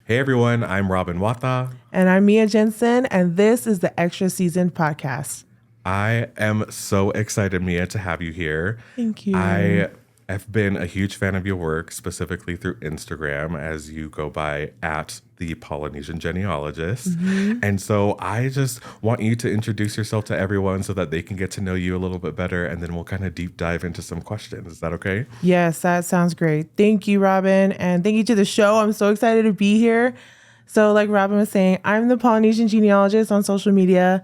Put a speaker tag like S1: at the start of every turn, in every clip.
S1: Hey everyone, I'm Robin Wata.
S2: And I'm Miya Jensen, and this is the Extra Season Podcast.
S1: I am so excited, Miya, to have you here.
S2: Thank you.
S1: I have been a huge fan of your work, specifically through Instagram, as you go by at the Polynesian Genealogist. And so I just want you to introduce yourself to everyone so that they can get to know you a little bit better, and then we'll kind of deep dive into some questions. Is that okay?
S2: Yes, that sounds great. Thank you, Robin, and thank you to the show. I'm so excited to be here. So like Robin was saying, I'm the Polynesian Genealogist on social media.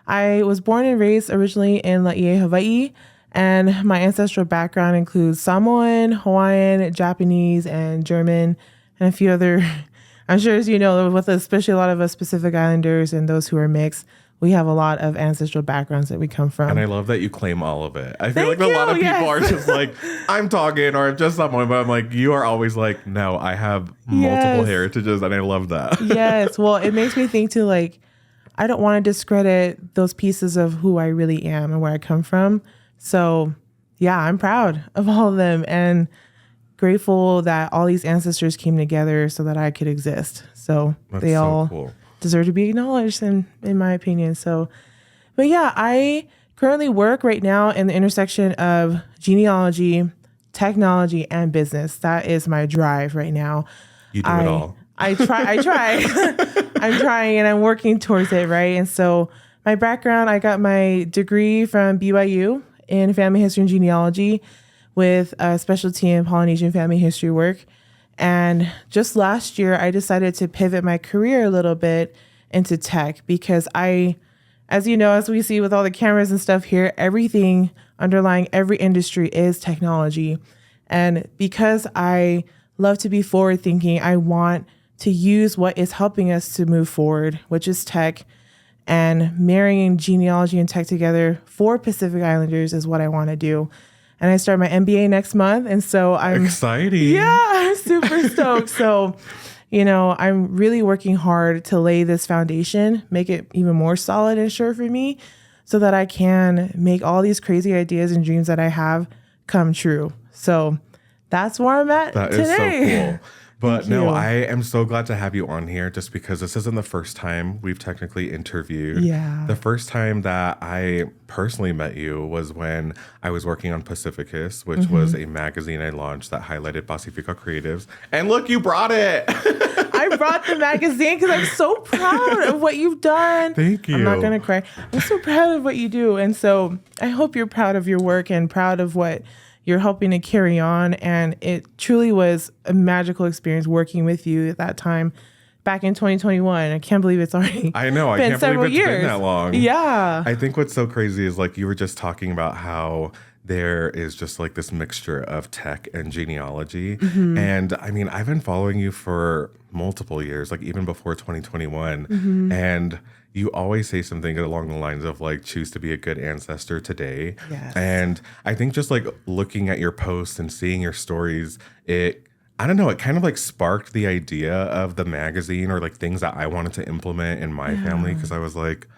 S2: I was born and raised originally in Laie, Hawaii, and my ancestral background includes Samoan, Hawaiian, Japanese, and German, and a few other, I'm sure as you know, with especially a lot of us Pacific Islanders and those who are mixed, we have a lot of ancestral backgrounds that we come from.
S1: And I love that you claim all of it. I feel
S2: Thank
S1: like a lot of
S2: you,
S1: people
S2: yes.
S1: are just like, I'm talking or I'm just someone, but I'm like, you are always like, no, I have multiple
S2: Yes.
S1: heritages, and I love that.
S2: Yes. Well, it makes me think too, like, I don't want to discredit those pieces of who I really am and where I come from. So yeah, I'm proud of all of them and grateful that all these ancestors came together so that I could exist. So
S1: That's
S2: they
S1: so
S2: all
S1: cool.
S2: deserve to be acknowledged in my opinion. So, but yeah, I currently work right now in the intersection of genealogy, technology, and business. That is my drive right now.
S1: You do it all.
S2: I try. I'm trying and I'm working towards it, right? And so my background, I got my degree from BYU in family history and genealogy with a specialty in Polynesian family history work. And just last year, I decided to pivot my career a little bit into tech because as you know, as we see with all the cameras and stuff here, everything underlying every industry is technology. And because I love to be forward thinking, I want to use what is helping us to move forward, which is tech, and marrying genealogy and tech together for Pacific Islanders is what I want to do. And I start my MBA next month. And so I'm
S1: exciting.
S2: Yeah, I'm super stoked. So, I'm really working hard to lay this foundation, make it even more solid and sure for me so that I can make all these crazy ideas and dreams that I have come true. So that's where I'm at
S1: That
S2: today.
S1: is so cool. But
S2: Thank
S1: no,
S2: you.
S1: I am so glad to have you on here just because this isn't the first time we've technically interviewed.
S2: Yeah.
S1: The first time that I personally met you was when I was working on Pacificus, which was a magazine I launched that highlighted Pasifika creatives. And look, you brought it.
S2: I brought the magazine because I'm so proud of what you've done.
S1: Thank you.
S2: I'm not going to cry. I'm so proud of what you do. And so I hope you're proud of your work and proud of what you're helping to carry on. And it truly was a magical experience working with you at that time back in 2021. I can't believe it's already
S1: I know. I
S2: been
S1: can't
S2: several
S1: believe it's
S2: years.
S1: been that long.
S2: Yeah.
S1: I think what's so crazy is like you were just talking about how there is just like this mixture of tech and genealogy. And I mean, I've been following you for multiple years, like even before 2021. And you always say something along the lines of like, choose to be a good ancestor today.
S2: Yes.
S1: And I think just like looking at your posts and seeing your stories, I don't know, it kind of like sparked the idea of the magazine or like things that I wanted to implement in my family. Cause I was like,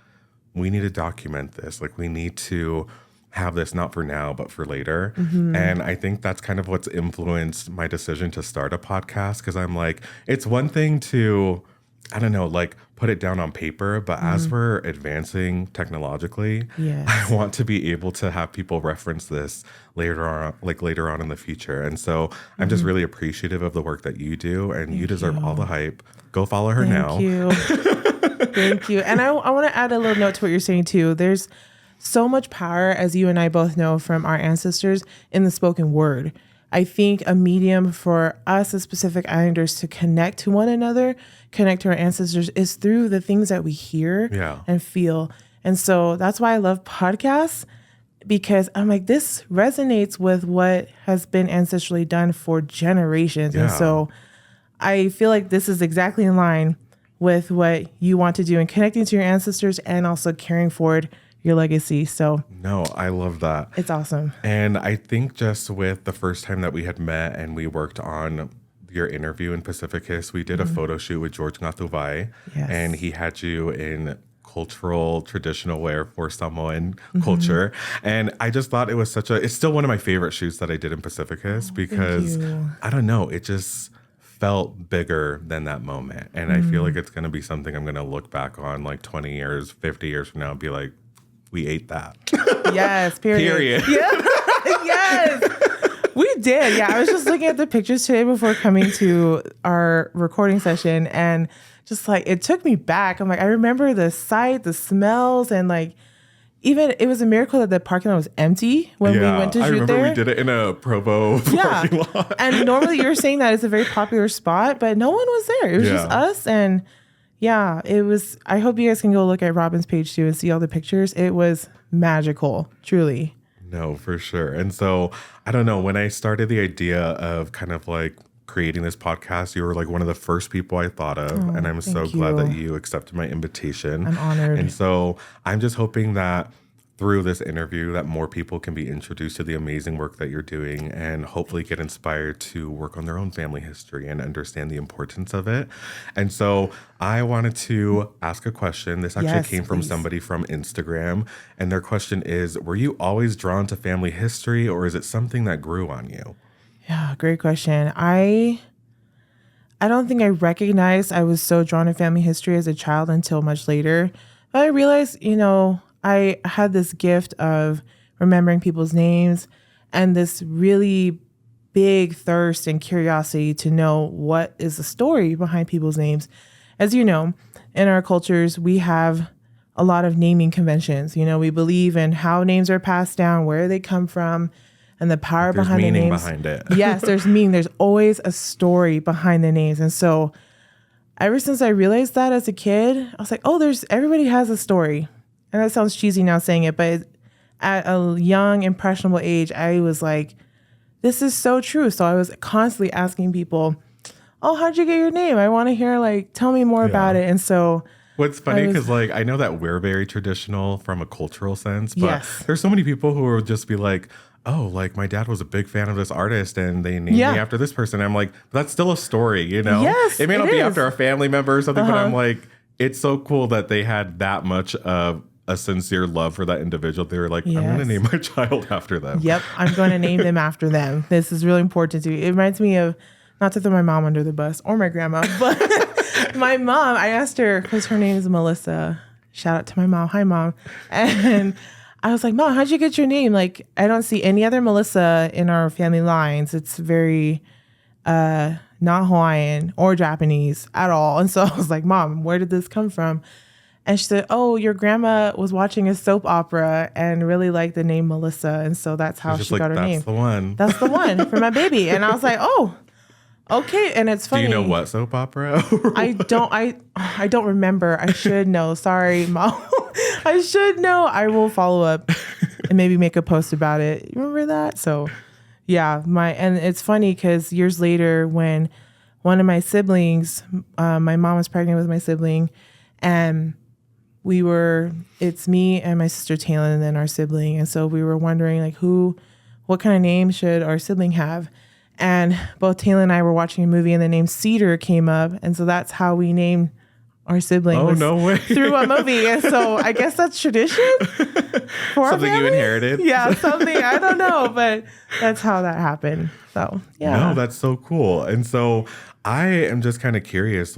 S1: we need to document this. Like we need to have this not for now, but for later. And I think that's kind of what's influenced my decision to start a podcast. Cause I'm like, it's one thing to, I don't know, like put it down on paper, but as we're advancing technologically,
S2: Yes.
S1: I want to be able to have people reference this later on in the future. And so I'm just really appreciative of the work that you do, and you deserve all the hype. Go follow her now.
S2: Thank you. Thank you. And I want to add a little note to what you're saying too. There's so much power, as you and I both know from our ancestors, in the spoken word. I think a medium for us as Pacific Islanders to connect to one another, connect to our ancestors, is through the things that we hear and feel. And so that's why I love podcasts, because I'm like, this resonates with what has been ancestrally done for generations. And so I feel like this is exactly in line with what you want to do in connecting to your ancestors and also carrying forward your legacy. So
S1: No, I love that.
S2: it's awesome.
S1: And I think just with the first time that we had met and we worked on your interview in Pacificus, we did a photo shoot with George Ngatuvai.
S2: Yes.
S1: And he had you in cultural traditional wear for Samoan culture. And I just thought it was it's still one of my favorite shoots that I did in Pacificus because
S2: you.
S1: I don't know, it just felt bigger than that moment. And I feel like it's going to be something I'm going to look back on like 20 years, 50 years from now and be like, we ate that.
S2: Yes, period. Yeah. Yes. We did. Yeah. I was just looking at the pictures today before coming to our recording session, and just like, it took me back. I'm like, I remember the sight, the smells, and like, even it was a miracle that the parking lot was empty when we went to shoot
S1: I remember
S2: there.
S1: we did it in a Provo parking lot.
S2: And normally you're saying that it's a very popular spot, but no one was there. It was just us. And it was, I hope you guys can go look at Robin's page too and see all the pictures. It was magical, truly.
S1: No, for sure. And so I don't know, when I started the idea of kind of like creating this podcast, you were like one of the first people I thought of. And I'm so glad that you accepted my invitation.
S2: I'm honored.
S1: And so I'm just hoping that through this interview that more people can be introduced to the amazing work that you're doing and hopefully get inspired to work on their own family history and understand the importance of it. And so I wanted to ask a question. This actually came from somebody from Instagram. And their question is, were you always drawn to family history, or is it something that grew on you?
S2: Yeah, great question. I don't think I recognized I was so drawn to family history as a child until much later. But I realized, I had this gift of remembering people's names and this really big thirst and curiosity to know what is the story behind people's names. As you know, in our cultures, we have a lot of naming conventions. We believe in how names are passed down, where they come from, and the power behind the names.
S1: There's meaning behind it.
S2: Yes, there's meaning. There's always a story behind the names. And so ever since I realized that as a kid, I was like, everybody has a story. And that sounds cheesy now saying it, but at a young, impressionable age, I was like, this is so true. So I was constantly asking people, oh, how'd you get your name? I want to hear, tell me more about it. And so
S1: what's funny, because I know that we're very traditional from a cultural sense, but there's so many people who will just be like, oh, my dad was a big fan of this artist and they named me after this person. I'm like, that's still a story,
S2: Yes,
S1: it may not be after a family member or something, but I'm like, it's so cool that they had that much of a sincere love for that individual. They were like, I'm going to name my child after them.
S2: Yep, I'm going to name them after them. This is really important to me. It reminds me of, not to throw my mom under the bus or my grandma, but my mom, I asked her, because her name is Melissa. Shout out to my mom. Hi, Mom. And I was like, Mom, how'd you get your name? I don't see any other Melissa in our family lines. It's very not Hawaiian or Japanese at all. And so I was like, Mom, where did this come from? And she said, oh, your grandma was watching a soap opera and really liked the name Melissa. And so that's how she got her name.
S1: That's the one.
S2: That's the one for my baby. And I was like, oh, okay. And it's funny.
S1: Do you know what soap opera?
S2: I don't remember. I should know. Sorry, Mom. I should know. I will follow up and maybe make a post about it. You remember that? So yeah, and it's funny because years later when one of my siblings, my mom was pregnant with my sibling, and it's me and my sister Taylor and then our sibling. And so we were wondering what kind of name should our sibling have? And both Taylor and I were watching a movie and the name Cedar came up. And so that's how we named our sibling.
S1: Oh, no way.
S2: Through a movie. And so I guess that's tradition for
S1: something you inherited.
S2: Yeah, something, I don't know, but that's how that happened. So yeah.
S1: No, that's so cool. And so I am just kind of curious,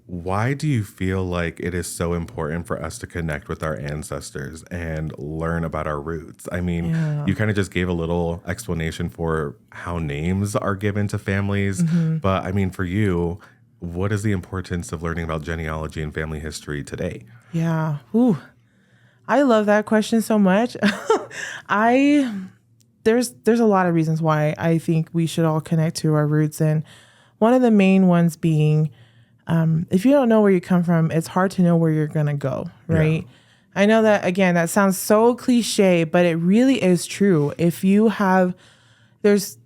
S1: why do you feel like it is so important for us to connect with our ancestors and learn about our roots? I mean, you kind of just gave a little explanation for how names are given to families. But I mean, for you, what is the importance of learning about genealogy and family history today?
S2: Yeah. Ooh, I love that question so much. There's a lot of reasons why I think we should all connect to our roots. And one of the main ones being, if you don't know where you come from, it's hard to know where you're going to go, right? Yeah. I know that, again, that sounds so cliche, but it really is true. If you have, there's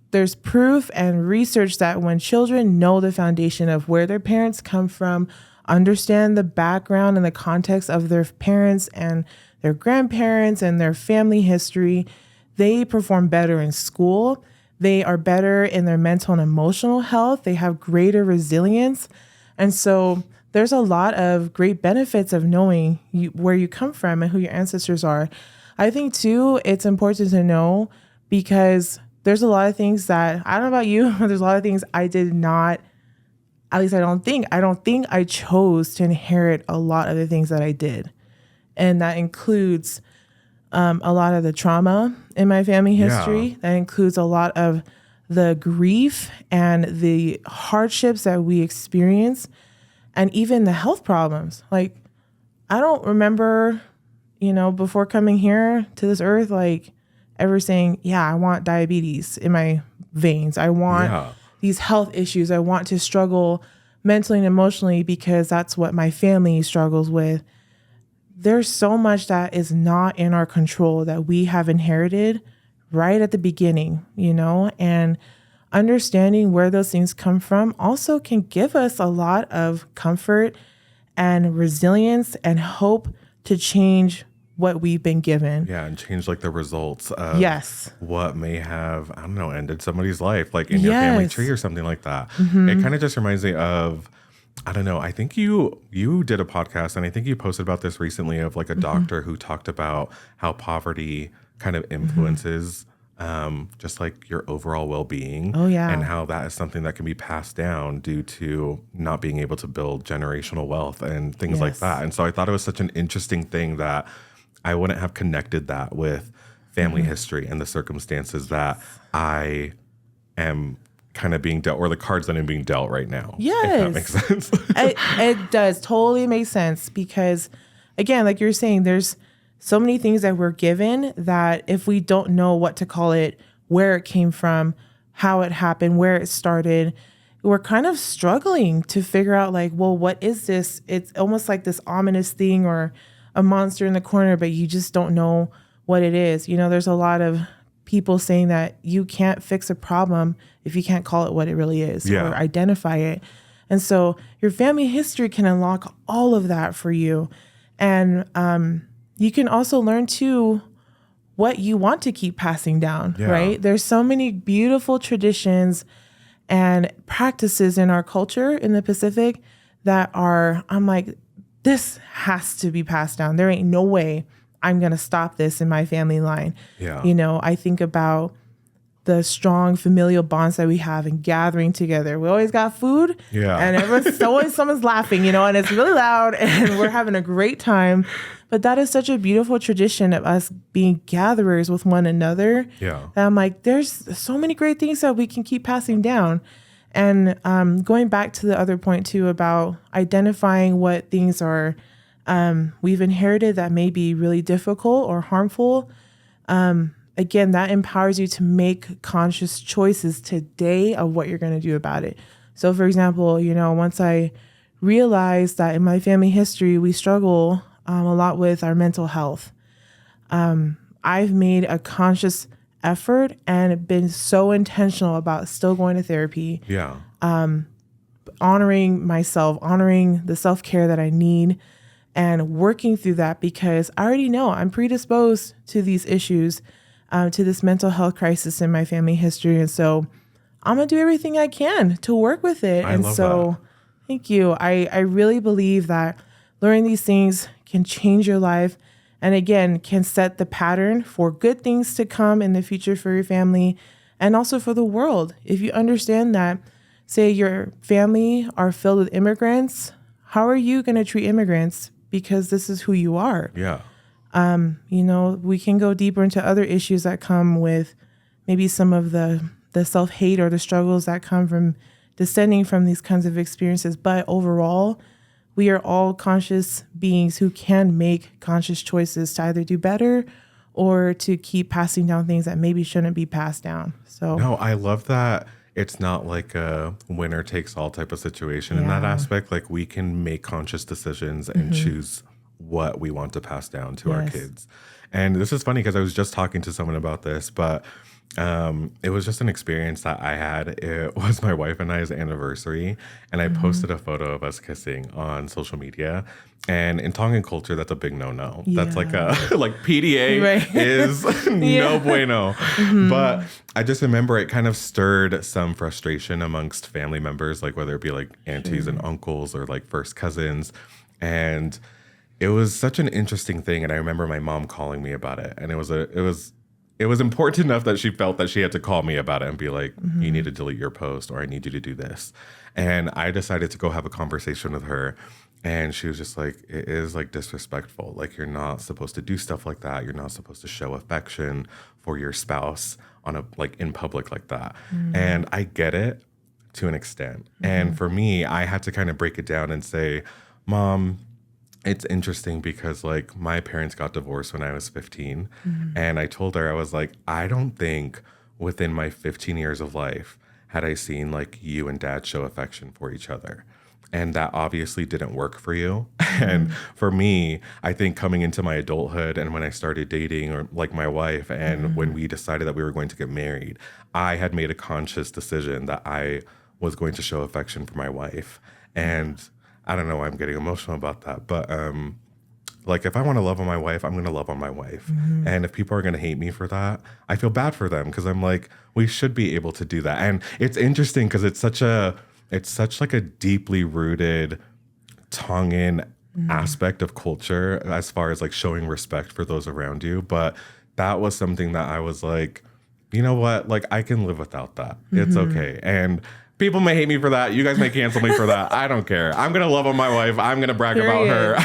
S2: proof and research that when children know the foundation of where their parents come from, understand the background and the context of their parents and their grandparents and their family history, they perform better in school. They are better in their mental and emotional health. They have greater resilience. And so there's a lot of great benefits of knowing where you come from and who your ancestors are. I think, too, it's important to know because there's a lot of things that, I don't know about you, but there's a lot of things I did not at least I don't think I chose to inherit a lot of the things that I did. And that includes a lot of the trauma in my family history.
S1: Yeah.
S2: That includes a lot of the grief and the hardships that we experience, and even the health problems. Like, I don't remember, before coming here to this earth, like ever saying, yeah, I want diabetes in my veins. I want these health issues. I want to struggle mentally and emotionally because that's what my family struggles with. There's so much that is not in our control that we have inherited right at the beginning, and understanding where those things come from also can give us a lot of comfort and resilience and hope to change what we've been given.
S1: Yeah, and change like the results of what may have, I don't know, ended somebody's life, like in your family tree or something like that. It kind of just reminds me of, I don't know, I think you did a podcast, and I think you posted about this recently, of like a doctor who talked about how poverty kind of influences just like your overall well-being.
S2: Oh, yeah.
S1: And how that is something that can be passed down due to not being able to build generational wealth and things like that. And so I thought it was such an interesting thing that I wouldn't have connected that with family history and the circumstances that I am kind of being dealt, or the cards that I'm being dealt right now.
S2: Yes.
S1: If that makes sense.
S2: It does totally make sense because, again, like you're saying, there's so many things that we're given that if we don't know what to call it, where it came from, how it happened, where it started, we're kind of struggling to figure out like, well, what is this? It's almost like this ominous thing or a monster in the corner, but you just don't know what it is. There's a lot of people saying that you can't fix a problem if you can't call it what it really is or identify it. And so your family history can unlock all of that for you. And you can also learn too what you want to keep passing down, right? There's so many beautiful traditions and practices in our culture in the Pacific that I'm like, this has to be passed down. There ain't no way I'm going to stop this in my family line. Yeah. I think about the strong familial bonds that we have and gathering together. We always got food. Yeah. And someone's laughing, and it's really loud and we're having a great time. But that is such a beautiful tradition of us being gatherers with one another. Yeah. That I'm like, there's so many great things that we can keep passing down. And going back to the other point too about identifying what things are we've inherited that may be really difficult or harmful. Again, that empowers you to make conscious choices today of what you're going to do about it. So for example, once I realized that in my family history, we struggle a lot with our mental health. I've made a conscious effort and been so intentional about still going to therapy. Yeah. Honoring myself, honoring the self-care that I need, and working through that because I already know I'm predisposed to these issues, to this mental health crisis in my family history. And so I'm going to do everything I can to work with it.
S1: I love that.
S2: Thank you. I really believe that learning these things can change your life and again, can set the pattern for good things to come in the future for your family and also for the world. If you understand that, say your family are filled with immigrants, how are you going to treat immigrants? Because this is who you are. Yeah. We can go deeper into other issues that come with maybe some of the self-hate or the struggles that come from descending from these kinds of experiences. But overall, we are all conscious beings who can make conscious choices to either do better or to keep passing down things that maybe shouldn't be passed down. So
S1: no, I love that. It's not like a winner takes all type of situation in that aspect. Like we can make conscious decisions and choose what we want to pass down to our kids. And this is funny because I was just talking to someone about this, but it was just an experience that I had. It was my wife and I's anniversary, and I posted a photo of us kissing on social media. And in Tongan culture, that's a big no-no. Yeah. That's like PDA is no bueno. But I just remember it kind of stirred some frustration amongst family members, like whether it be like aunties and uncles or like first cousins. And it was such an interesting thing. And I remember my mom calling me about it. And it was it was important enough that she felt that she had to call me about it and be like, you need to delete your post, or I need you to do this. And I decided to go have a conversation with her. And she was just like, it is like disrespectful. Like, you're not supposed to do stuff like that. You're not supposed to show affection for your spouse on a, like, in public like that. And I get it to an extent. And for me, I had to kind of break it down and say, Mom, it's interesting because, like, my parents got divorced when I was 15. And I told her, I was like, I don't think within my 15 years of life had I seen, like, you and Dad show affection for each other. And that obviously didn't work for you. And for me, I think coming into my adulthood and when I started dating, or like my wife, and when we decided that we were going to get married, I had made a conscious decision that I was going to show affection for my wife. And I don't know why I'm getting emotional about that, but like, if I want to love on my wife, I'm going to love on my wife. And if people are going to hate me for that, I feel bad for them, because I'm like, we should be able to do that. And it's interesting because it's such like a deeply rooted Tongan aspect of culture as far as like showing respect for those around you. But that was something that I was like, you know what? Like, I can live without that. It's okay. And people may hate me for that. You guys may cancel me for that. I don't care. I'm going to love on my wife. I'm going to brag about her.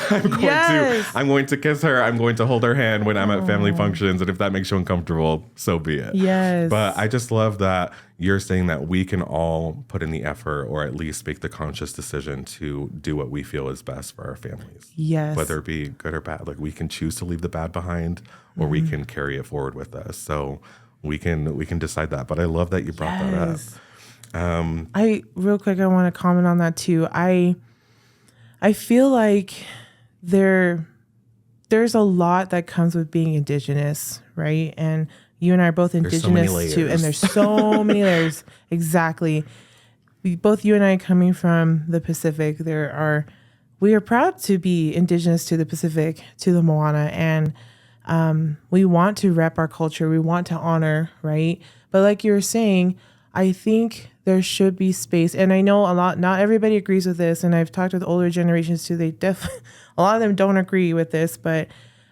S1: I'm going to kiss her. I'm going to hold her hand when I'm at family functions. And if that makes you uncomfortable, so be it.
S2: Yes.
S1: But I just love that you're saying that we can all put in the effort, or at least make the conscious decision to do what we feel is best for our families.
S2: Yes.
S1: Whether it be good or bad. Like, we can choose to leave the bad behind, or we can carry it forward with us. So we can decide that. But I love that you brought that up.
S2: I real quick, I want to comment on that too. I feel like there's a lot that comes with being indigenous, right? And you and I are both indigenous too, and there's so many layers. Exactly. Both you and I coming from the Pacific, we are proud to be indigenous to the Pacific, to the Moana, and we want to rep our culture. We want to honor, right? But like you were saying, I think there should be space. And I know not everybody agrees with this. And I've talked with older generations too. A lot of them don't agree with this, but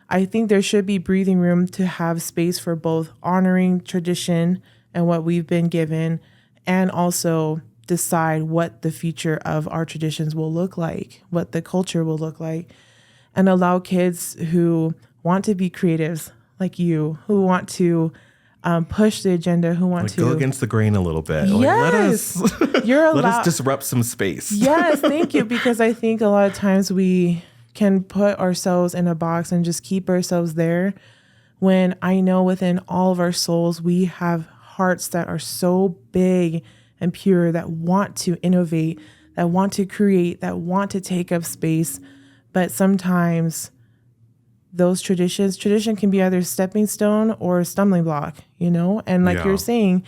S2: I think there should be breathing room to have space for both honoring tradition and what we've been given, and also decide what the future of our traditions will look like, what the culture will look like, and allow kids who want to be creatives like you, who want to push the agenda, who want to
S1: go against the grain a little bit.
S2: Yes,
S1: Like, let us disrupt some space.
S2: Yes, thank you. Because I think a lot of times we can put ourselves in a box and just keep ourselves there, when I know within all of our souls we have hearts that are so big and pure, that want to innovate, that want to create, that want to take up space. But sometimes those tradition can be either stepping stone or a stumbling block, And like you're saying,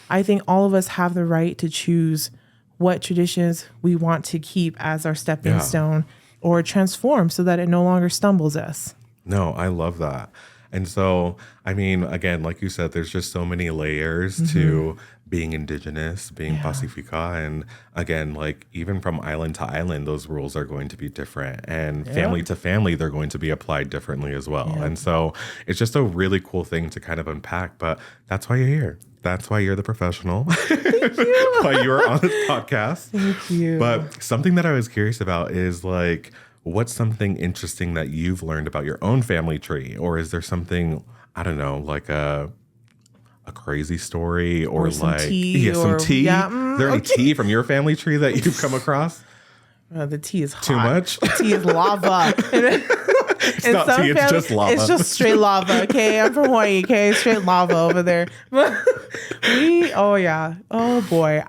S2: I think all of us have the right to choose what traditions we want to keep as our stepping stone, or transform so that it no longer stumbles us.
S1: No, I love that. And so, I mean, again, like you said, there's just so many layers to being indigenous, being Pasifika. And again, like, even from island to island, those rules are going to be different. And family to family, they're going to be applied differently as well. And so it's just a really cool thing to kind of unpack. But that's why you're here. That's why you're the professional. Thank you. Why you're on this podcast.
S2: Thank you.
S1: But something that I was curious about is, like, what's something interesting that you've learned about your own family tree? Or is there something, I don't know, like a crazy story, or like
S2: some tea?
S1: Some tea. Is there any tea from your family tree that you've come across?
S2: The tea is hot.
S1: Too much?
S2: The tea is lava.
S1: It's not tea, it's just lava.
S2: It's just straight lava, okay? I'm from Hawaii, okay? Straight lava over there. Oh boy.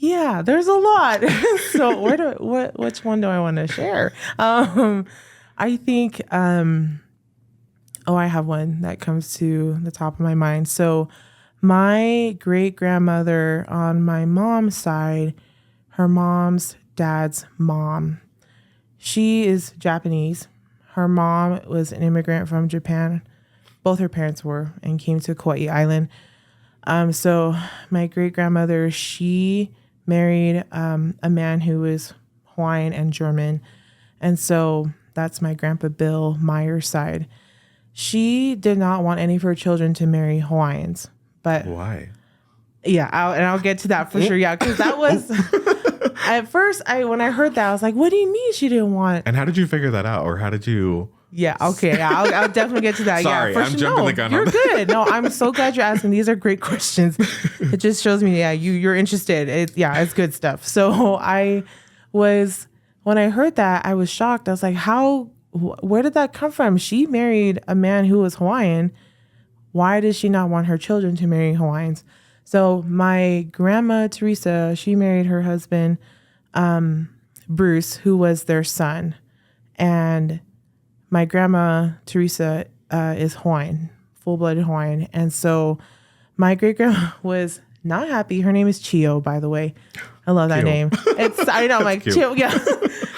S2: There's a lot. So which one do I want to share? I think, I have one that comes to the top of my mind. So my great grandmother on my mom's side, her mom's dad's mom, she is Japanese. Her mom was an immigrant from Japan. Both her parents were, and came to Kauai Island. So my great grandmother, she married a man who was Hawaiian and German. And so that's my grandpa Bill Meyer's side. she did not want any of her children to marry Hawaiians. But
S1: why?
S2: Yeah, I'll get to that for sure. Yeah, because that was at first. When I heard that, I was like, "What do you mean she didn't want?"
S1: And how did you figure that out, or how did you?
S2: Yeah. Okay. Yeah, I'll definitely get to that.
S1: Sorry,
S2: yeah,
S1: I'm jumping the gun.
S2: You're good. No, I'm so glad you're asking. These are great questions. It just shows me, you're interested. It's good stuff. So when I heard that, I was shocked. I was like, where did that come from? She married a man who was Hawaiian. Why does she not want her children to marry Hawaiians? So my grandma, Teresa, she married her husband, Bruce, who was their son. And my grandma, Teresa, is Hawaiian, full-blooded Hawaiian. And so my great-grandma was not happy. Her name is Chio, by the way. I love that name. I know, like Chio. Yeah.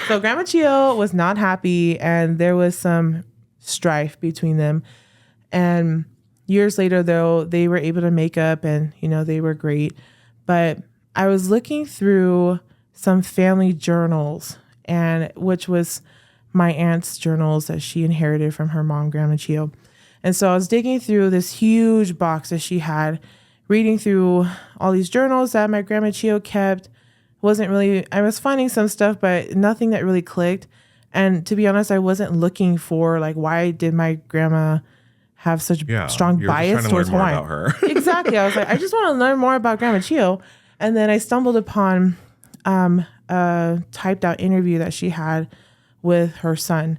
S2: So Grandma Chio was not happy, and there was some strife between them. And years later, though, they were able to make up, and they were great. But I was looking through some family journals, and which was my aunt's journals that she inherited from her mom, Grandma Chio. And so I was digging through this huge box that she had, reading through all these journals that my Grandma Chio kept. I was finding some stuff, but nothing that really clicked. And to be honest, I wasn't looking for why did my grandma have such strong bias towards Hawaii.
S1: About her.
S2: Exactly. I was like, I just want to learn more about Grandma Chio. And then I stumbled upon a typed out interview that she had with her son.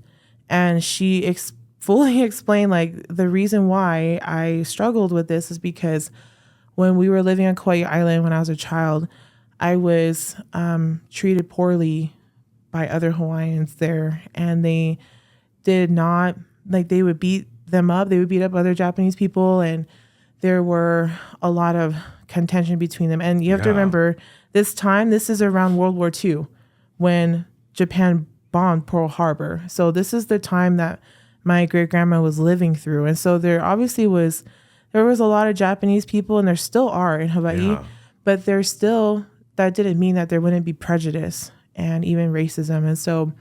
S2: And she fully explained the reason why I struggled with this is because when we were living on Kauai Island when I was a child, I was treated poorly by other Hawaiians there. And they did not, they would beat them up. They would beat up other Japanese people. And there were a lot of contention between them. And you have to remember, this is around World War II when Japan bombed Pearl Harbor. So this is the time that my great grandma was living through. And so there obviously was a lot of Japanese people, and there still are in Hawaii, but that didn't mean that there wouldn't be prejudice and even racism. And so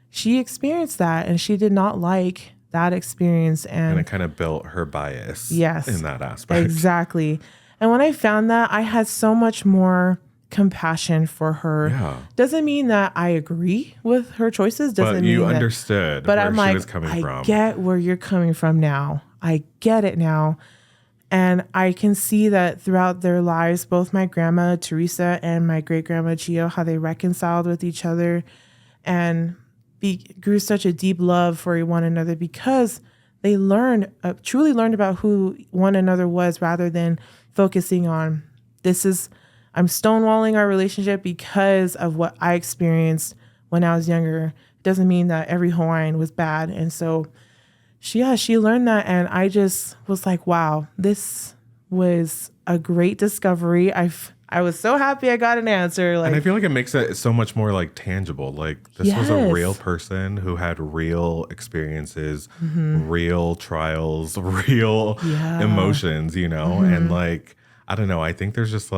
S2: she experienced that, and she did not like that experience. And
S1: it kind of built her bias in that aspect.
S2: Exactly. And when I found that, I had so much more compassion for her.
S1: Yeah.
S2: Doesn't mean that I agree with her choices. Doesn't mean
S1: you
S2: that,
S1: understood
S2: but
S1: where
S2: I'm
S1: she was coming from.
S2: I get where you're coming from now. I get it now. And I can see that throughout their lives, both my grandma, Teresa, and my great-grandma, Chio, how they reconciled with each other and grew such a deep love for one another because they truly learned about who one another was rather than focusing on, I'm stonewalling our relationship because of what I experienced when I was younger. It doesn't mean that every Hawaiian was bad. And so she learned that, and I just was like, wow, this was a great discovery. I was so happy I got an answer.
S1: And I feel like it makes it so much more tangible. This was a real person who had real experiences, real trials, real emotions, and I don't know. I think there's just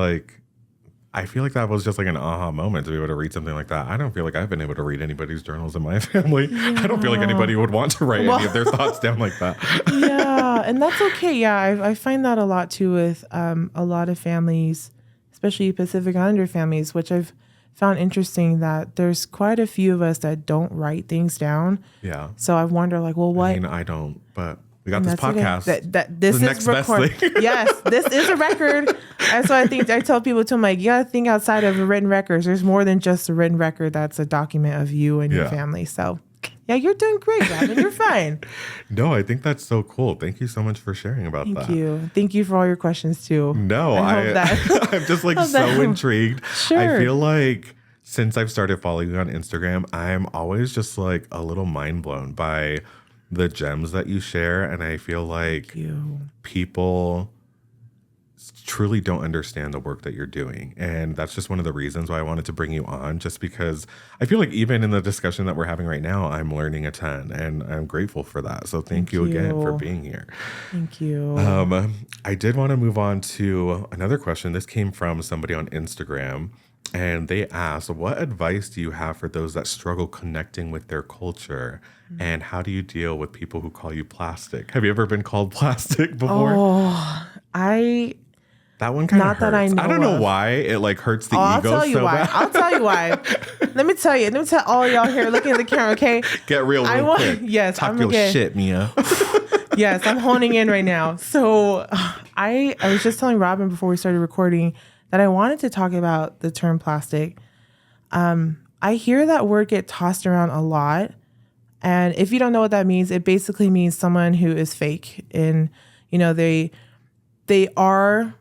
S1: I feel like that was just an aha moment to be able to read something like that. I don't feel like I've been able to read anybody's journals in my family. Yeah. I don't feel like anybody would want to write any of their thoughts down like that.
S2: Yeah, and that's okay. Yeah, I find that a lot too with a lot of families, especially Pacific Islander families, which I've found interesting that there's quite a few of us that don't write things down.
S1: Yeah.
S2: So I wonder what?
S1: I mean, I don't, but we got this podcast.
S2: Okay. This is recorded. Yes, this is a record. And so I tell people too, you got to think outside of the written records. There's more than just a written record that's a document of you and your family. So yeah, you're doing great, Gavin. You're fine.
S1: No, I think that's so cool. Thank you so much for sharing about that.
S2: Thank you. Thank you for all your questions too.
S1: No, I'm just so intrigued.
S2: Sure.
S1: I feel like since I've started following you on Instagram, I'm always just a little mind blown by the gems that you share. And I feel like people truly don't understand the work that you're doing. And that's just one of the reasons why I wanted to bring you on, just because I feel like even in the discussion that we're having right now, I'm learning a ton and I'm grateful for that. So thank you again for being here.
S2: Thank you.
S1: I did want to move on to another question. This came from somebody on Instagram. And they asked, what advice do you have for those that struggle connecting with their culture? And how do you deal with people who call you plastic? Have you ever been called plastic before?
S2: Oh,
S1: That one kind of
S2: not
S1: hurts.
S2: that I know
S1: I don't know
S2: of.
S1: why it like hurts the
S2: I'll
S1: ego
S2: tell you
S1: so
S2: why.
S1: bad.
S2: I'll tell you why. Let me tell all y'all here looking at the camera, okay?
S1: Get real quick.
S2: Yes,
S1: Talk
S2: I'm
S1: your
S2: gonna get
S1: shit, Mia.
S2: Yes, I'm honing in right now. So I was just telling Robin before we started recording that I wanted to talk about the term plastic. I hear that word get tossed around a lot. And if you don't know what that means, it basically means someone who is fake. And, they are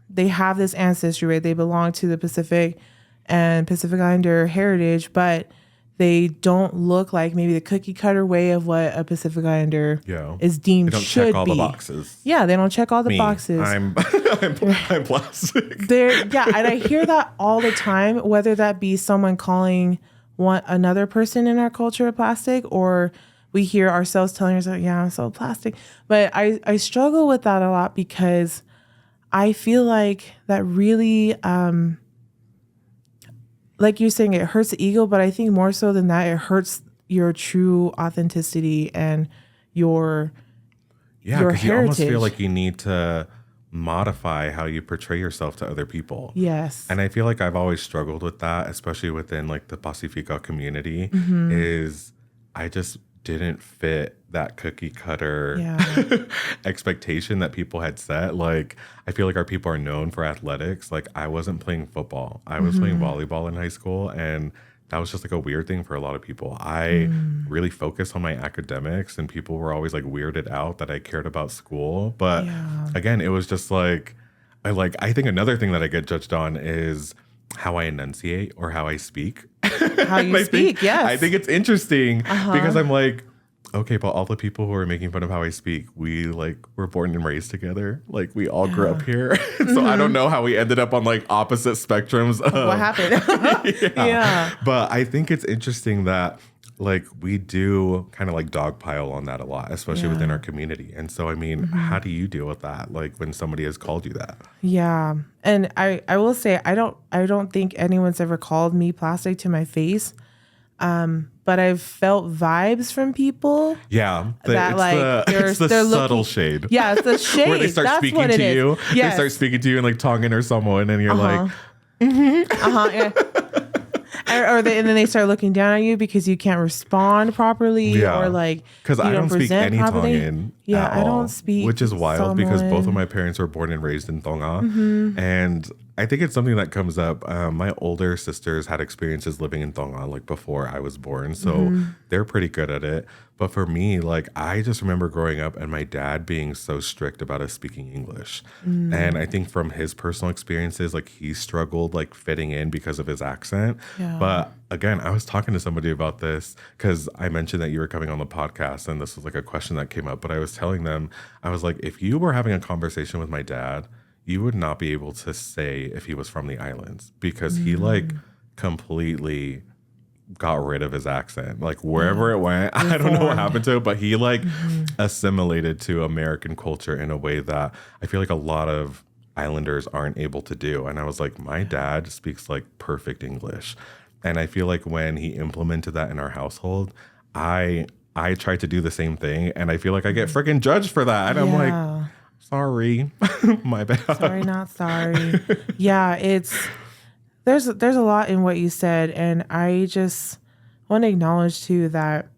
S2: they have this ancestry, right? They belong to the Pacific and Pacific Islander heritage, but they don't look like maybe the cookie cutter way of what a Pacific Islander is deemed
S1: They don't
S2: should
S1: check all
S2: be.
S1: the boxes.
S2: Yeah, they don't check all the boxes.
S1: I'm plastic.
S2: And I hear that all the time, whether that be someone calling another person in our culture plastic, or we hear ourselves telling ourselves, yeah, I'm so plastic. But I struggle with that a lot because I feel like that really, like you're saying, it hurts the ego, but I think more so than that, it hurts your true authenticity and your
S1: because you almost
S2: heritage.
S1: feel like you need to modify how you portray yourself to other people.
S2: Yes.
S1: And I feel like I've always struggled with that, especially within like the Pasifika community, is I just didn't fit that cookie cutter expectation that people had set. Like, I feel like our people are known for athletics. Like, I wasn't playing football. I was playing volleyball in high school, and that was just like a weird thing for a lot of people. I really focused on my academics, and people were always like weirded out that I cared about school. But again, it was just like, I think another thing that I get judged on is how I enunciate or how I speak.
S2: How you speak, yes.
S1: I think it's interesting because I'm like, okay, but all the people who are making fun of how I speak, we like were born and raised together. Like, we all grew up here. So I don't know how we ended up on like opposite spectrums of
S2: what happened. Yeah.
S1: But I think it's interesting that like we do kind of like dogpile on that a lot, especially within our community. And so, I mean, how do you deal with that? Like, when somebody has called you that?
S2: Yeah. And I will say, I don't think anyone's ever called me plastic to my face. But I've felt vibes from people.
S1: Yeah.
S2: That like
S1: it's the
S2: they're
S1: subtle
S2: looking,
S1: shade.
S2: Yeah, it's the shade.
S1: Where they start
S2: That's
S1: speaking
S2: what it
S1: to
S2: is.
S1: you.
S2: Yes.
S1: They start speaking to you in like Tongan or someone, and you're like,
S2: Yeah. and then they start looking down at you because you can't respond properly, or like
S1: because I don't speak any Tongan.
S2: Yeah,
S1: at
S2: I don't
S1: all,
S2: speak,
S1: which is wild because both of my parents were born and raised in Tonga, and I think it's something that comes up. My older sisters had experiences living in Tonga like before I was born, so they're pretty good at it. But for me, like, I just remember growing up and my dad being so strict about us speaking English. And I think from his personal experiences, like, he struggled like fitting in because of his accent.
S2: Yeah.
S1: But again, I was talking to somebody about this because I mentioned that you were coming on the podcast, and this was like a question that came up. But I was telling them, I was like, if you were having a conversation with my dad, you would not be able to say if he was from the islands, because he like completely got rid of his accent. Like, wherever it went, I don't know what happened to it, but he like assimilated to American culture in a way that I feel like a lot of islanders aren't able to do. And I was like, my dad speaks like perfect English. And I feel like when he implemented that in our household, I tried to do the same thing, and I feel like I get freaking judged for that. And I'm like, sorry, my bad.
S2: Sorry, not sorry. Yeah, there's a lot in what you said, and I just want to acknowledge too that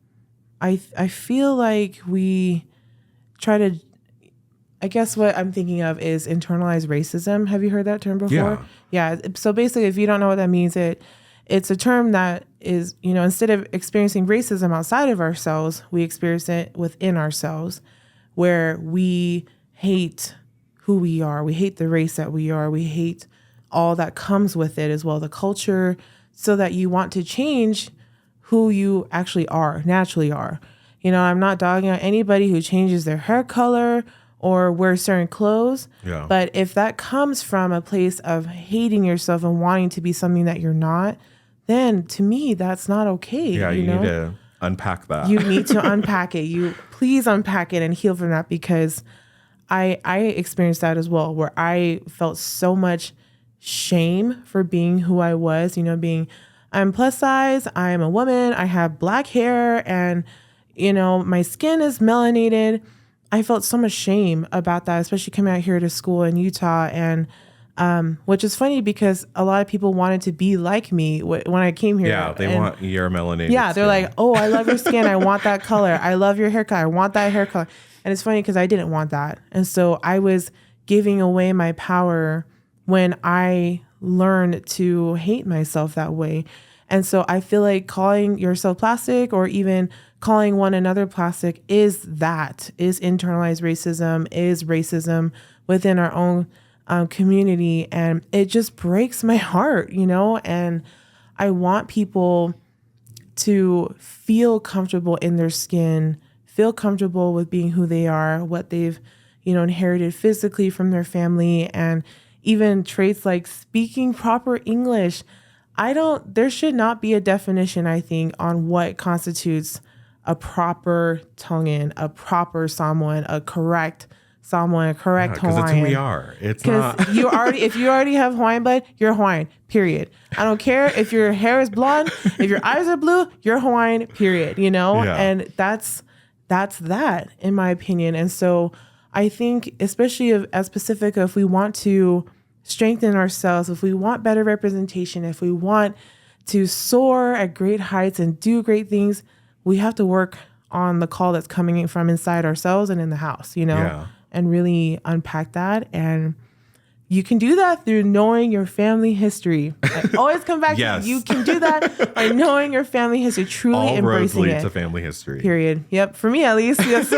S2: I feel like we try to. I guess what I'm thinking of is internalized racism. Have you heard that term before? Yeah. So basically, if you don't know what that means, it's a term that is, instead of experiencing racism outside of ourselves, we experience it within ourselves, where we hate who we are. We hate the race that we are. We hate all that comes with it as well, the culture, so that you want to change who you actually are, naturally are. I'm not dogging on anybody who changes their hair color or wears certain clothes.
S1: Yeah.
S2: But if that comes from a place of hating yourself and wanting to be something that you're not, then to me, that's not okay.
S1: Yeah, you need to unpack that.
S2: You need to unpack it. You please unpack it and heal from that, because I experienced that as well, where I felt so much shame for being who I was, I'm plus size, I'm a woman, I have black hair, and, my skin is melanated. I felt so much shame about that, especially coming out here to school in Utah. And which is funny because a lot of people wanted to be like me when I came here.
S1: Yeah, they want your melanated
S2: Yeah, they're
S1: skin.
S2: like, oh, I love your skin. I want that color. I love your haircut. I want that hair color. And it's funny because I didn't want that. And so I was giving away my power when I learned to hate myself that way. And so I feel like calling yourself plastic or even calling one another plastic is internalized racism, is racism within our own community. And it just breaks my heart, and I want people to feel comfortable in their skin, feel comfortable with being who they are, what they've, inherited physically from their family, and even traits like speaking proper English. There should not be a definition, I think, on what constitutes a proper Tongan, a proper Samoan, a correct Samoan, a correct Hawaiian.
S1: Because it's who we are. It's not.
S2: If you already have Hawaiian blood, you're Hawaiian, period. I don't care if your hair is blonde, if your eyes are blue, you're Hawaiian, period,
S1: Yeah.
S2: And that's that, in my opinion. And so I think, especially as Pasifika, if we want to strengthen ourselves, if we want better representation, if we want to soar at great heights and do great things, we have to work on the call that's coming from inside ourselves and in the house,
S1: Yeah.
S2: and really unpack that. And you can do that through knowing your family history. I always come back
S1: Yes.
S2: to you can do that by knowing your family history, truly
S1: All roads
S2: embracing
S1: lead
S2: it.
S1: to family history.
S2: Period. Yep. For me, at least. Yes.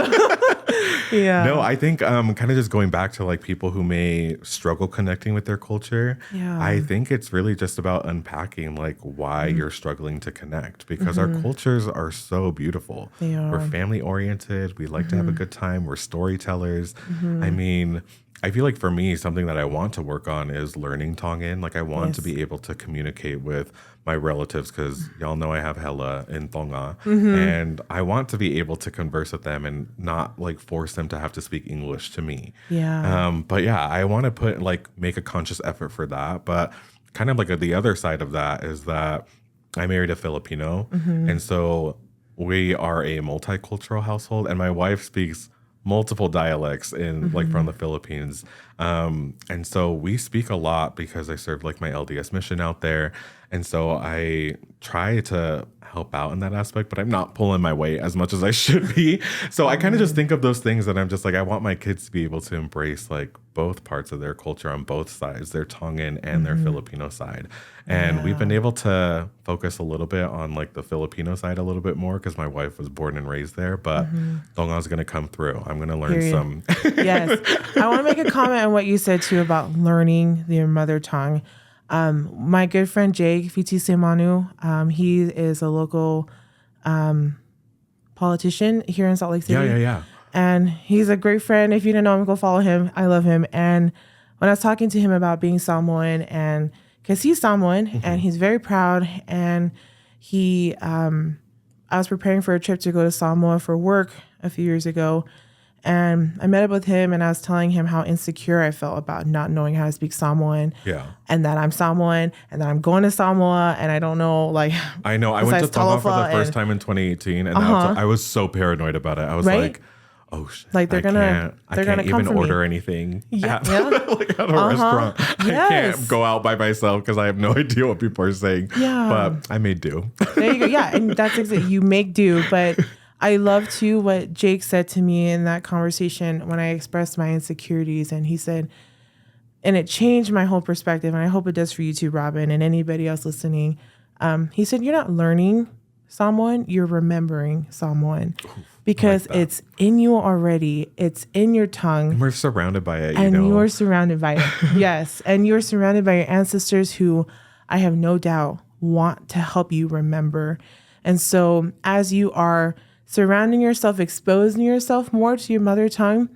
S2: Yeah.
S1: No, I think kind of just going back to like people who may struggle connecting with their culture.
S2: Yeah.
S1: I think it's really just about unpacking like why you're struggling to connect, because our cultures are so beautiful.
S2: They are.
S1: We're family oriented. We like to have a good time. We're storytellers. I mean, I feel like for me, something that I want to work on is learning Tongan. Like I want to be able to communicate with my relatives, because y'all know I have hella in Tonga, and I want to be able to converse with them and not like force them to have to speak English to me.
S2: Yeah.
S1: But yeah, I want to make a conscious effort for that. But kind of like the other side of that is that I married a Filipino, and so we are a multicultural household, and my wife speaks multiple dialects in like from the Philippines. And so we speak a lot because I served like my LDS mission out there. And so I try to help out in that aspect, but I'm not pulling my weight as much as I should be. So I kind of just think of those things that I'm just like, I want my kids to be able to embrace like both parts of their culture on both sides, their Tongan and their Filipino side. And we've been able to focus a little bit on like the Filipino side a little bit more because my wife was born and raised there, but Tonga's going to come through. I'm going to learn some.
S2: Yes. I want to make a comment on what you said too about learning your mother tongue. My good friend Jake Fiti Semanu, he is a local politician here in Salt Lake City.
S1: Yeah.
S2: And he's a great friend. If you didn't know him, go follow him. I love him. And when I was talking to him about being Samoan, and because he's Samoan and he's very proud, and I was preparing for a trip to go to Samoa for work a few years ago. And I met up with him and I was telling him how insecure I felt about not knowing how to speak Samoan.
S1: Yeah.
S2: And that I'm Samoan and that I'm going to Samoa and I don't know, like.
S1: I know. I went to
S2: besides
S1: Tonga for the
S2: Talofa
S1: first
S2: and-
S1: time in 2018, and I was so paranoid about it. I was
S2: Right?
S1: like, oh shit.
S2: Like, they're gonna
S1: I can't
S2: come
S1: even
S2: for me.
S1: order anything
S2: Yeah,
S1: at,
S2: yeah.
S1: like at a restaurant. I
S2: Yes.
S1: can't go out by myself because I have no idea what people are saying.
S2: Yeah.
S1: But I made do.
S2: There you go. Yeah. And that's exactly, you make do. But I love too what Jake said to me in that conversation when I expressed my insecurities. And he said, and it changed my whole perspective. And I hope it does for you too, Robin, and anybody else listening. He said, you're not learning someone, you're remembering someone. Because it's in you already. It's in your tongue.
S1: We're surrounded by it,
S2: And you're surrounded by it. Yes. And you're surrounded by your ancestors who I have no doubt want to help you remember. And so as you are surrounding yourself, exposing yourself more to your mother tongue,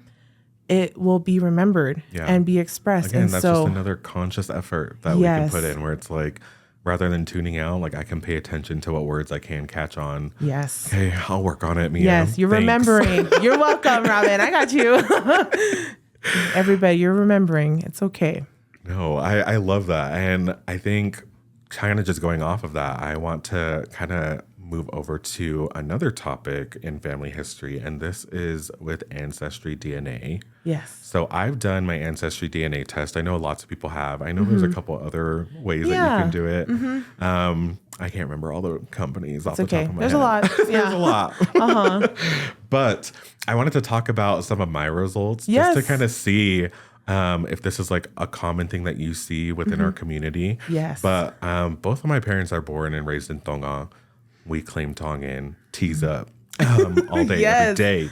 S2: it will be remembered and be expressed.
S1: Again,
S2: and
S1: that's
S2: so,
S1: just another conscious effort that we can put in where it's like, rather than tuning out, like I can pay attention to what words I can catch on.
S2: Yes.
S1: Hey, I'll work on it, Mia.
S2: Yes, you're
S1: Thanks.
S2: remembering. You're welcome, Robin. I got you. Everybody, you're remembering. It's okay.
S1: No, I love that. And I think kind of just going off of that, I want to kind of move over to another topic in family history. And this is with ancestry DNA.
S2: Yes.
S1: So I've done my ancestry DNA test. I know lots of people have. I know there's a couple other ways that you can do it. I can't remember all the companies off the top of my
S2: There's
S1: head.
S2: a lot. Yeah.
S1: There's a lot. But I wanted to talk about some of my results just to kind of see if this is like a common thing that you see within our community.
S2: Yes.
S1: But both of my parents are born and raised in Tonga. We claim Tongan, tease up all day, every day.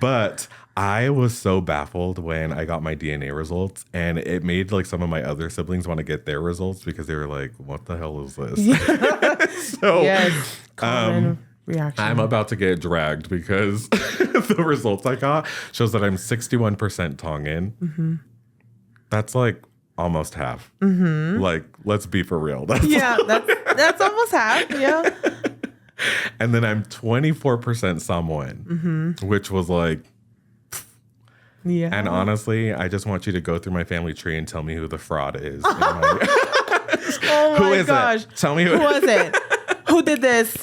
S1: But I was so baffled when I got my DNA results, and it made like some of my other siblings want to get their results because they were like, what the hell is this? So
S2: Common reaction.
S1: I'm about to get dragged because the results I got shows that I'm 61% Tongan. That's like almost half. Like, let's be for real.
S2: That's almost half. Yeah.
S1: And then I'm 24% Samoan, which was like,
S2: Yeah.
S1: and honestly, I just want you to go through my family tree and tell me who the fraud is.
S2: Oh
S1: Who
S2: my
S1: is
S2: gosh.
S1: it? Tell me who
S2: was it? Who did this?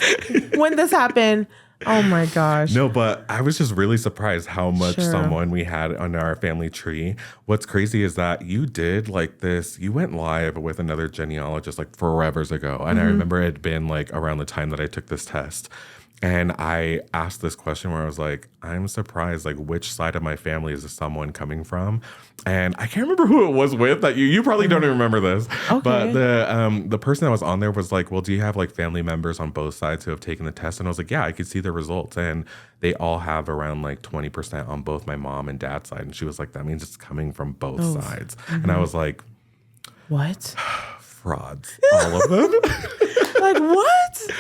S2: When this happened? Oh my gosh.
S1: No, but I was just really surprised how much
S2: Sure.
S1: someone we had on our family tree. What's crazy is that you did like this, you went live with another genealogist like forevers ago. And I remember it had been like around the time that I took this test. And I asked this question where I was like, I'm surprised, like, which side of my family is someone coming from? And I can't remember who it was with. That you probably don't even remember this.
S2: Okay.
S1: But the person that was on there was like, well, do you have like family members on both sides who have taken the test? And I was like, yeah, I could see the results. And they all have around like 20% on both my mom and dad's side. And she was like, that means it's coming from both sides. And I was like,
S2: What?
S1: frauds, all of them.
S2: Like what?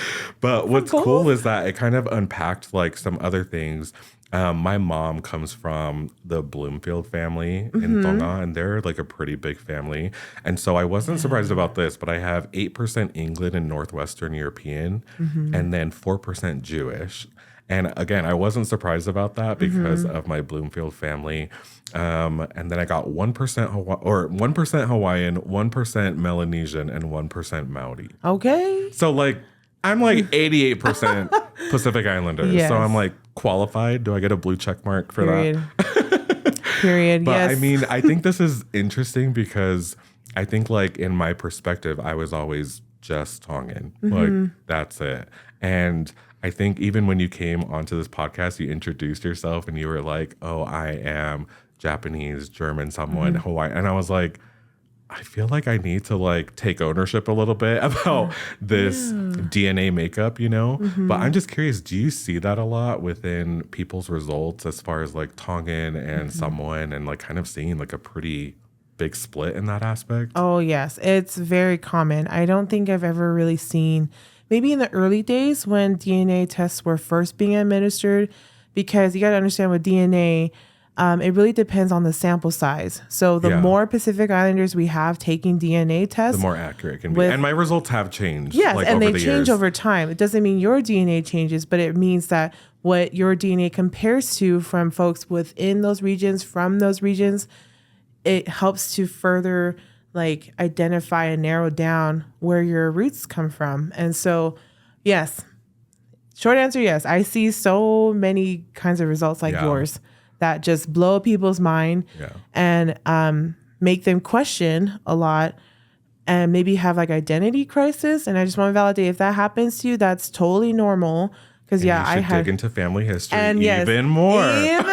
S1: But what's cool is that it kind of unpacked like some other things. My mom comes from the Bloomfield family in Tonga, and they're like a pretty big family. And so I wasn't surprised about this, but I have 8% England and Northwestern European, and then 4% Jewish. And again, I wasn't surprised about that because of my Bloomfield family. And then I got 1% 1% Hawaiian, 1% Melanesian, and 1% Maori.
S2: Okay.
S1: So like I'm like 88% Pacific Islander.
S2: Yes.
S1: So I'm like qualified. Do I get a blue check mark for that?
S2: Period.
S1: But
S2: yes.
S1: I mean, I think this is interesting because I think like in my perspective, I was always just Tongan. Like that's it. And I think even when you came onto this podcast, you introduced yourself and you were like, oh, I am Japanese, German, Samoan, Hawaiian. And I was like, I feel like I need to like take ownership a little bit about this DNA makeup, you know? But I'm just curious, do you see that a lot within people's results as far as like Tongan and Samoan and like kind of seeing like a pretty big split in that aspect?
S2: Oh, yes. It's very common. I don't think I've ever really seen, maybe in the early days when DNA tests were first being administered, because you got to understand with DNA, it really depends on the sample size. So the more Pacific Islanders we have taking DNA tests,
S1: the more accurate it can be. And my results have changed.
S2: Yes,
S1: like,
S2: and
S1: over
S2: they
S1: the
S2: change
S1: years.
S2: over time. It doesn't mean your DNA changes, but it means that what your DNA compares to from folks within those regions, from those regions, it helps to further like identify and narrow down where your roots come from. And so, yes, short answer, yes. I see so many kinds of results like yours that just blow people's mind and make them question a lot and maybe have like identity crisis. And I just want to validate, if that happens to you, that's totally normal. Because
S1: I dig into family history
S2: and
S1: even more.
S2: Even more.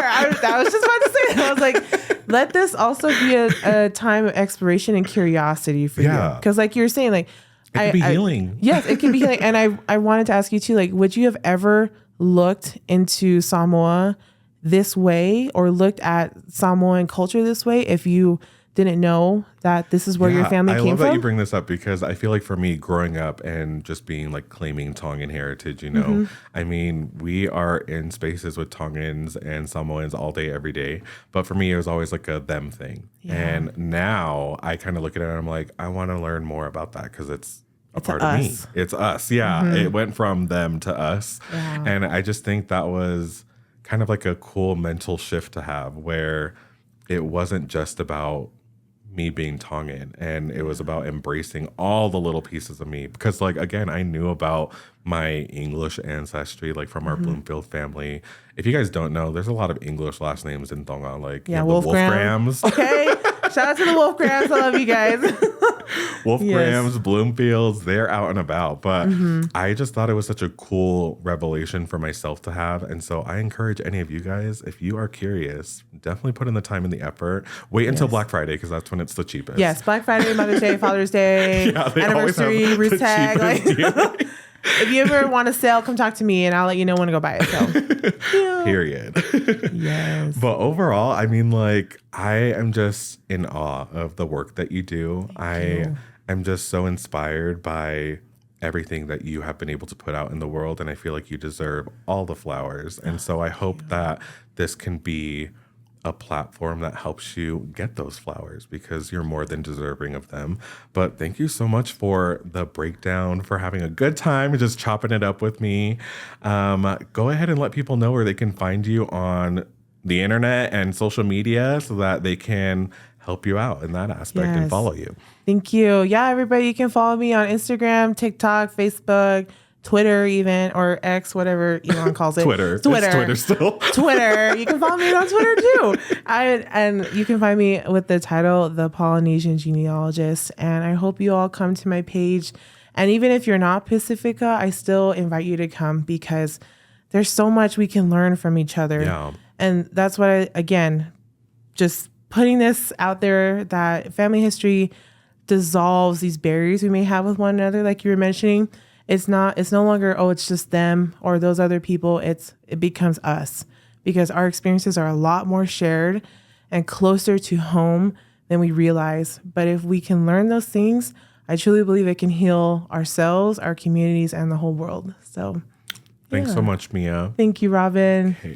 S2: I was just about to say that. I was like, let this also be a time of exploration and curiosity for you. Because like you're saying, like
S1: it can be healing.
S2: Yes, it can be healing. And I wanted to ask you too, like, would you have ever looked into Samoa this way or looked at Samoan culture this way if you didn't know that this is where your family came from?
S1: I love that you bring this up because I feel like for me growing up and just being like claiming Tongan heritage, you know, I mean, we are in spaces with Tongans and Samoans all day, every day. But for me, it was always like a them thing. And now I kind of look at it and I'm like, I want to learn more about that because it's a part of me. It's us. Yeah. It went from them to us. And I just think that was kind of like a cool mental shift to have where it wasn't just about me being Tongan, and it was about embracing all the little pieces of me because, like, again, I knew about my English ancestry, like from our Bloomfield family. If you guys don't know, there's a lot of English last names in Tonga, like you have the Wolfgrams.
S2: Okay, shout out to the Wolfgrams. I love you guys.
S1: Wolfgrams, Bloomfields, they're out and about. But I just thought it was such a cool revelation for myself to have. And so I encourage any of you guys, if you are curious, definitely put in the time and the effort. Wait until Black Friday because that's when it's the cheapest.
S2: Yes, Black Friday, Mother's Day, Father's Day, anniversary, Ruth tag. Like, if you ever want a sale, come talk to me and I'll let you know when to go buy it. So,
S1: period.
S2: Yes.
S1: But overall, I mean, like, I am just in awe of the work that you do. I am just so inspired by everything that you have been able to put out in the world. And I feel like you deserve all the flowers. And so I hope that this can be a platform that helps you get those flowers because you're more than deserving of them. But thank you so much for the breakdown, for having a good time, just chopping it up with me. Go ahead and let people know where they can find you on the internet and social media so that they can help you out in that aspect and follow you.
S2: Thank you. Yeah, everybody, you can follow me on Instagram, TikTok, Facebook, Twitter even, or X, whatever Elon calls it.
S1: Twitter. It's Twitter still.
S2: Twitter. You can follow me on Twitter too. And you can find me with the title, The Polynesian Genealogist. And I hope you all come to my page. And even if you're not Pasifika, I still invite you to come because there's so much we can learn from each other.
S1: Yeah.
S2: And that's what again, just putting this out there that family history dissolves these barriers we may have with one another, like you were mentioning. It's no longer, oh, it's just them or those other people. It becomes us because our experiences are a lot more shared and closer to home than we realize. But if we can learn those things, I truly believe it can heal ourselves, our communities, and the whole world. So
S1: thanks so much, Miya.
S2: Thank you, Robin.